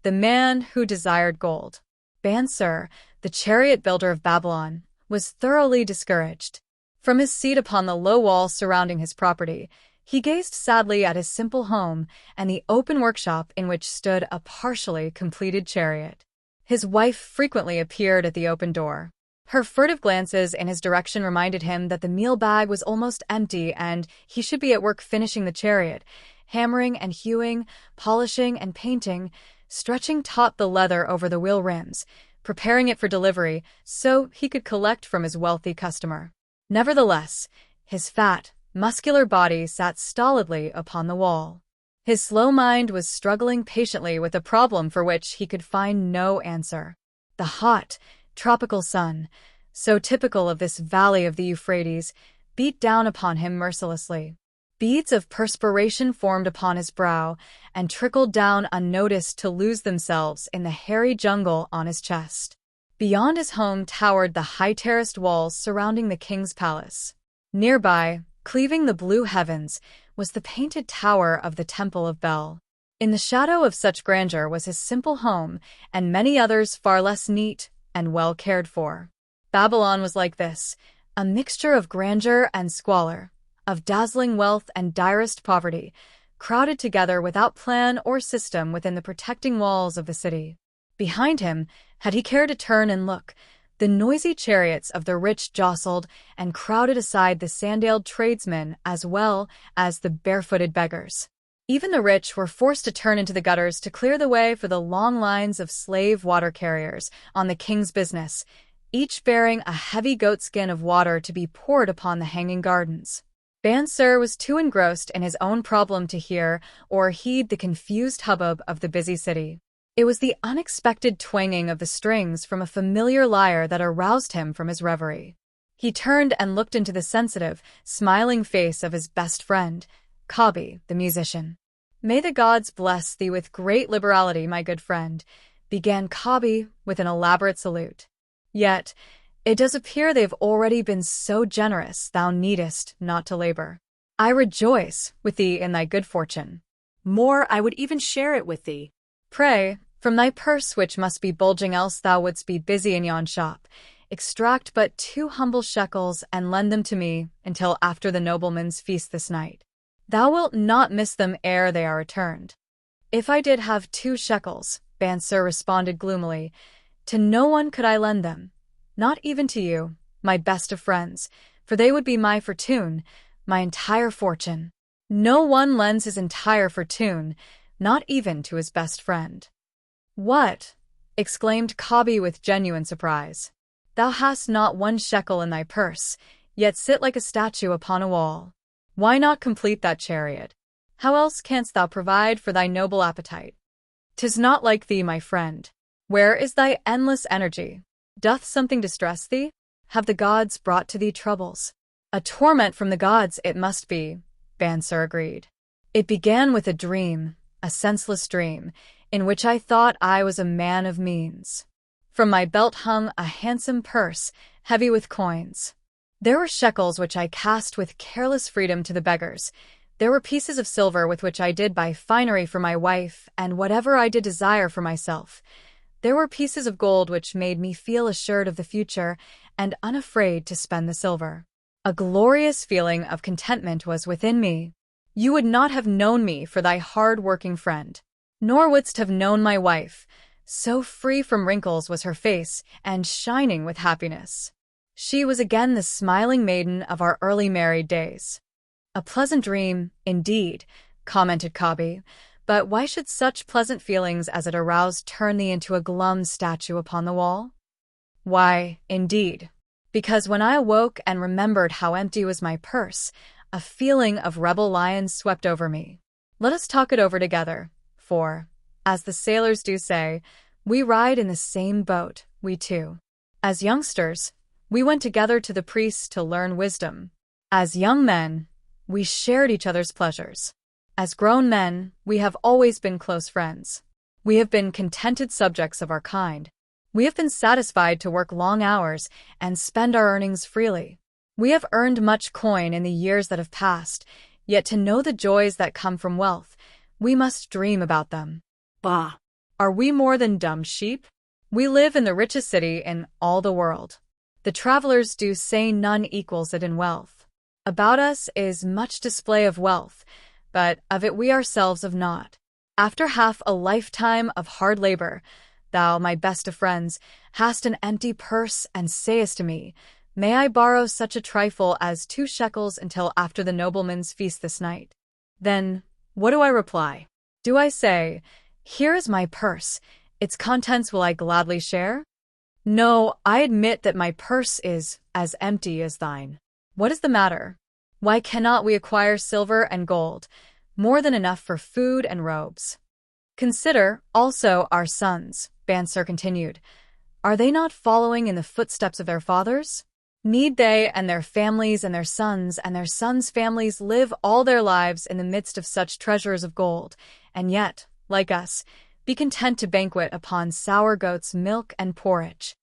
The Man Who Desired Gold. Bansir, the chariot builder of Babylon, was thoroughly discouraged. From his seat upon the low wall surrounding his property, he gazed sadly at his simple home and the open workshop in which stood a partially completed chariot. His wife frequently appeared at the open door. Her furtive glances in his direction reminded him that the meal bag was almost empty and he should be at work finishing the chariot, hammering and hewing, polishing and painting, stretching taut the leather over the wheel rims, preparing it for delivery so he could collect from his wealthy customer. Nevertheless, his fat, muscular body sat stolidly upon the wall. His slow mind was struggling patiently with a problem for which he could find no answer. The hot, tropical sun, so typical of this valley of the Euphrates, beat down upon him mercilessly. Beads of perspiration formed upon his brow and trickled down unnoticed to lose themselves in the hairy jungle on his chest. Beyond his home towered the high terraced walls surrounding the king's palace. Nearby, cleaving the blue heavens, was the painted tower of the Temple of Bel. In the shadow of such grandeur was his simple home and many others far less neat and well cared for. Babylon was like this, a mixture of grandeur and squalor, of dazzling wealth and direst poverty, crowded together without plan or system within the protecting walls of the city. Behind him, had he cared to turn and look, the noisy chariots of the rich jostled and crowded aside the sandaled tradesmen as well as the barefooted beggars. Even the rich were forced to turn into the gutters to clear the way for the long lines of slave water carriers on the king's business, each bearing a heavy goatskin of water to be poured upon the hanging gardens. Bansir was too engrossed in his own problem to hear or heed the confused hubbub of the busy city. It was the unexpected twanging of the strings from a familiar lyre that aroused him from his reverie. He turned and looked into the sensitive, smiling face of his best friend, Kabi, the musician. "May the gods bless thee with great liberality, my good friend," began Kabi with an elaborate salute. "Yet, it does appear they have already been so generous thou needest not to labor. I rejoice with thee in thy good fortune. More, I would even share it with thee. Pray, from thy purse which must be bulging else thou wouldst be busy in yon shop, extract but 2 humble shekels and lend them to me until after the nobleman's feast this night. Thou wilt not miss them ere they are returned." "If I did have 2 shekels," Bansir responded gloomily, "to no one could I lend them, not even to you, my best of friends, for they would be my fortune, my entire fortune. No one lends his entire fortune, not even to his best friend." "What?" exclaimed Kabi with genuine surprise. "Thou hast not 1 shekel in thy purse, yet sit like a statue upon a wall. Why not complete that chariot? How else canst thou provide for thy noble appetite? 'Tis not like thee, my friend. Where is thy endless energy? Doth something distress thee? Have the gods brought to thee troubles?" "A torment from the gods it must be," Bansir agreed. "It began with a dream, a senseless dream, in which I thought I was a man of means. From my belt hung a handsome purse, heavy with coins. There were shekels which I cast with careless freedom to the beggars. There were pieces of silver with which I did buy finery for my wife and whatever I did desire for myself. There were pieces of gold which made me feel assured of the future and unafraid to spend the silver. A glorious feeling of contentment was within me. You would not have known me for thy hard-working friend, nor wouldst have known my wife, so free from wrinkles was her face and shining with happiness. She was again the smiling maiden of our early married days." "A pleasant dream, indeed," commented Kabi, "but why should such pleasant feelings as it aroused turn thee into a glum statue upon the wall?" "Why, indeed, because when I awoke and remembered how empty was my purse, a feeling of rebel lions swept over me. Let us talk it over together, for, as the sailors do say, we ride in the same boat, we two. As youngsters, we went together to the priests to learn wisdom. As young men, we shared each other's pleasures. As grown men, we have always been close friends. We have been contented subjects of our kind. We have been satisfied to work long hours and spend our earnings freely. We have earned much coin in the years that have passed, yet to know the joys that come from wealth, we must dream about them." "Bah! Are we more than dumb sheep? We live in the richest city in all the world. The travelers do say none equals it in wealth. About us is much display of wealth, but of it we ourselves have not. After half a lifetime of hard labor, thou, my best of friends, hast an empty purse and sayest to me, may I borrow such a trifle as 2 shekels until after the nobleman's feast this night? Then, what do I reply? Do I say, here is my purse, its contents will I gladly share? No, I admit that my purse is as empty as thine. What is the matter? Why cannot we acquire silver and gold, more than enough for food and robes? Consider, also, our sons, Bansir continued. Are they not following in the footsteps of their fathers? Need they and their families and their sons' families live all their lives in the midst of such treasures of gold, and yet, like us, be content to banquet upon sour goat's milk and porridge?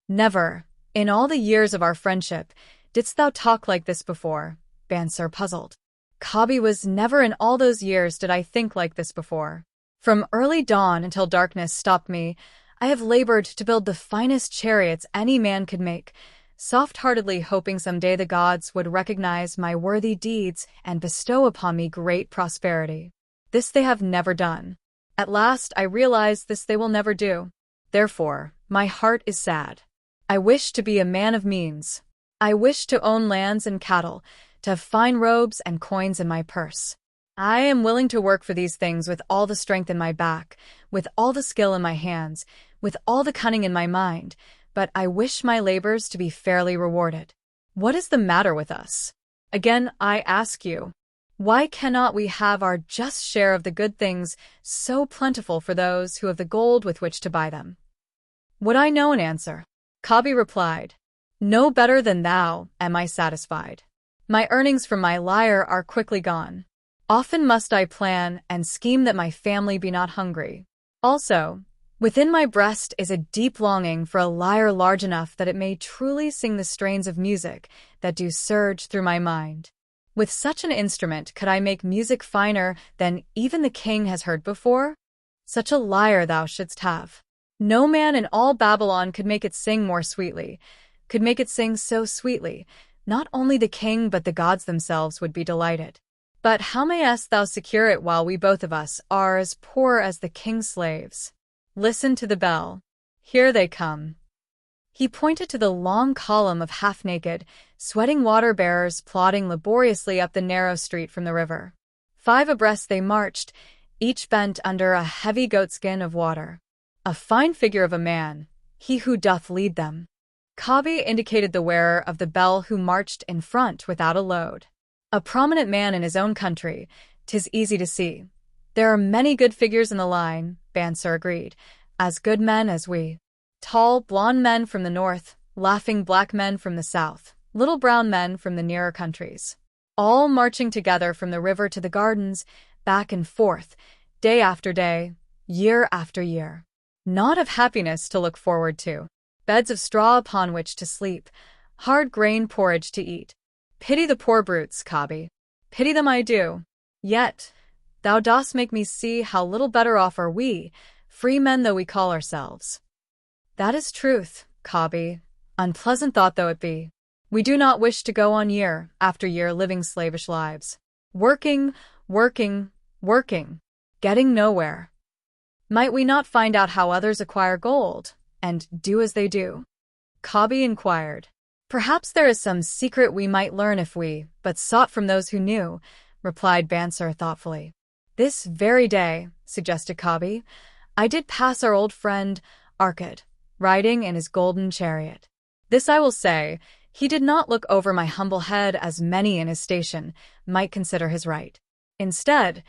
Never, in all the years of our friendship, didst thou talk like this before, Bansir puzzled. Kabi was never in all those years did I think like this before. From early dawn until darkness stopped me, I have labored to build the finest chariots any man could make, soft-heartedly hoping some day the gods would recognize my worthy deeds and bestow upon me great prosperity. This they have never done. At last I realize this they will never do. Therefore, my heart is sad. I wish to be a man of means. I wish to own lands and cattle, to have fine robes and coins in my purse. I am willing to work for these things with all the strength in my back, with all the skill in my hands, with all the cunning in my mind, but I wish my labors to be fairly rewarded. What is the matter with us? Again, I ask you, why cannot we have our just share of the good things so plentiful for those who have the gold with which to buy them? Would I know an answer? Kabi replied, no better than thou am I satisfied. My earnings from my lyre are quickly gone. Often must I plan and scheme that my family be not hungry. Also, within my breast is a deep longing for a lyre large enough that it may truly sing the strains of music that do surge through my mind. With such an instrument could I make music finer than even the king has heard before? Such a lyre thou shouldst have. No man in all Babylon could make it sing more sweetly, could make it sing so sweetly. Not only the king but the gods themselves would be delighted. But how mayest thou secure it while we both of us are as poor as the king's slaves? Listen to the bell. Here they come. He pointed to the long column of half-naked, sweating water-bearers plodding laboriously up the narrow street from the river. 5 abreast they marched, each bent under a heavy goatskin of water. A fine figure of a man, he who doth lead them. Kabi indicated the wearer of the bell who marched in front without a load. A prominent man in his own country, 'tis easy to see. There are many good figures in the line, Bansir agreed, as good men as we. Tall, blond men from the north, laughing black men from the south, little brown men from the nearer countries. All marching together from the river to the gardens, back and forth, day after day, year after year. Naught of happiness to look forward to. Beds of straw upon which to sleep, hard grain porridge to eat. Pity the poor brutes, Kabi. Pity them I do. Yet, thou dost make me see how little better off are we, free men though we call ourselves. That is truth, Kabi, unpleasant thought though it be. We do not wish to go on year after year living slavish lives. Working, working, working, getting nowhere. Might we not find out how others acquire gold, and do as they do? Kabi inquired. Perhaps there is some secret we might learn if we but sought from those who knew, replied Bansir thoughtfully. This very day, suggested Kabi, I did pass our old friend, Arkad, riding in his golden chariot. This I will say, he did not look over my humble head as many in his station might consider his right. Instead,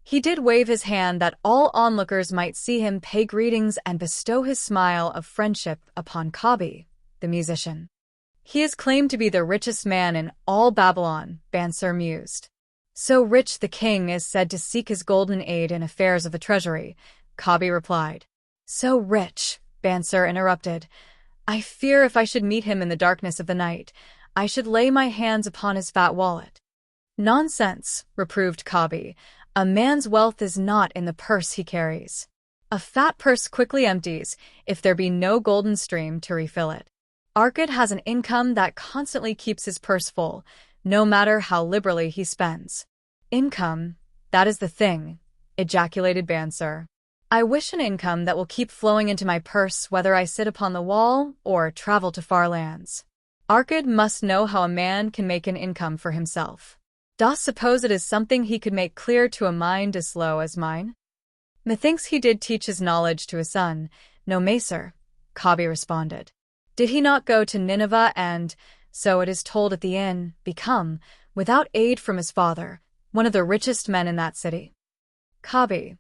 he did wave his hand that all onlookers might see him pay greetings and bestow his smile of friendship upon Kabi, the musician. He is claimed to be the richest man in all Babylon, Bansir mused. So rich the king is said to seek his golden aid in affairs of the treasury, Kabi replied. So rich, Bansir interrupted. I fear if I should meet him in the darkness of the night, I should lay my hands upon his fat wallet. Nonsense, reproved Kabi. A man's wealth is not in the purse he carries. A fat purse quickly empties if there be no golden stream to refill it. Arkad has an income that constantly keeps his purse full, no matter how liberally he spends. Income, that is the thing, ejaculated Bansir. I wish an income that will keep flowing into my purse whether I sit upon the wall or travel to far lands. Arkad must know how a man can make an income for himself. Dost suppose it is something he could make clear to a mind as slow as mine? Methinks he did teach his knowledge to his son. No, Macer, Kabi responded. Did he not go to Nineveh and, so it is told at the inn, become, without aid from his father, one of the richest men in that city? Kabi,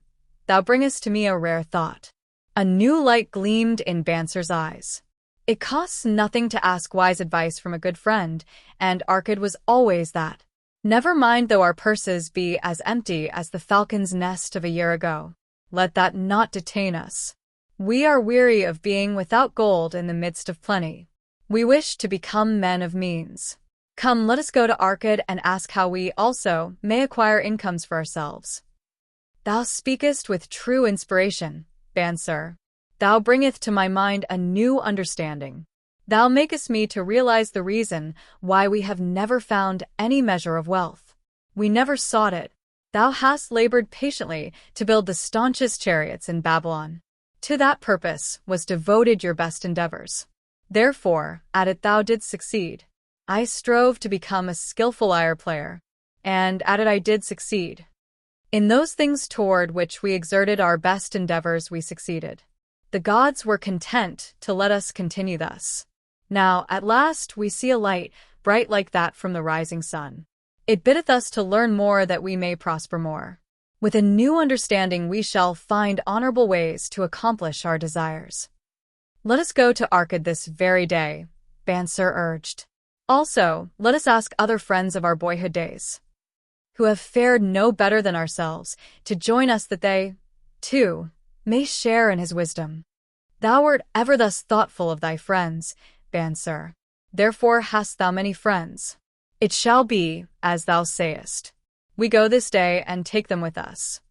thou bringest to me a rare thought. A new light gleamed in Bansir's eyes. It costs nothing to ask wise advice from a good friend, and Arkad was always that. Never mind though our purses be as empty as the falcon's nest of a year ago. Let that not detain us. We are weary of being without gold in the midst of plenty. We wish to become men of means. Come, let us go to Arkad and ask how we also may acquire incomes for ourselves. Thou speakest with true inspiration, Bansir. Thou bringest to my mind a new understanding. Thou makest me to realize the reason why we have never found any measure of wealth. We never sought it. Thou hast labored patiently to build the staunchest chariots in Babylon. To that purpose was devoted your best endeavors. Therefore, at it thou didst succeed. I strove to become a skillful lyre player, and at it I did succeed. In those things toward which we exerted our best endeavors we succeeded. The gods were content to let us continue thus. Now, at last, we see a light, bright like that from the rising sun. It biddeth us to learn more that we may prosper more. With a new understanding we shall find honorable ways to accomplish our desires. Let us go to Arkad this very day, Bansir urged. Also, let us ask other friends of our boyhood days, who have fared no better than ourselves, to join us that they, too, may share in his wisdom. Thou wert ever thus thoughtful of thy friends, Bansir. Therefore hast thou many friends. It shall be, as thou sayest. We go this day and take them with us.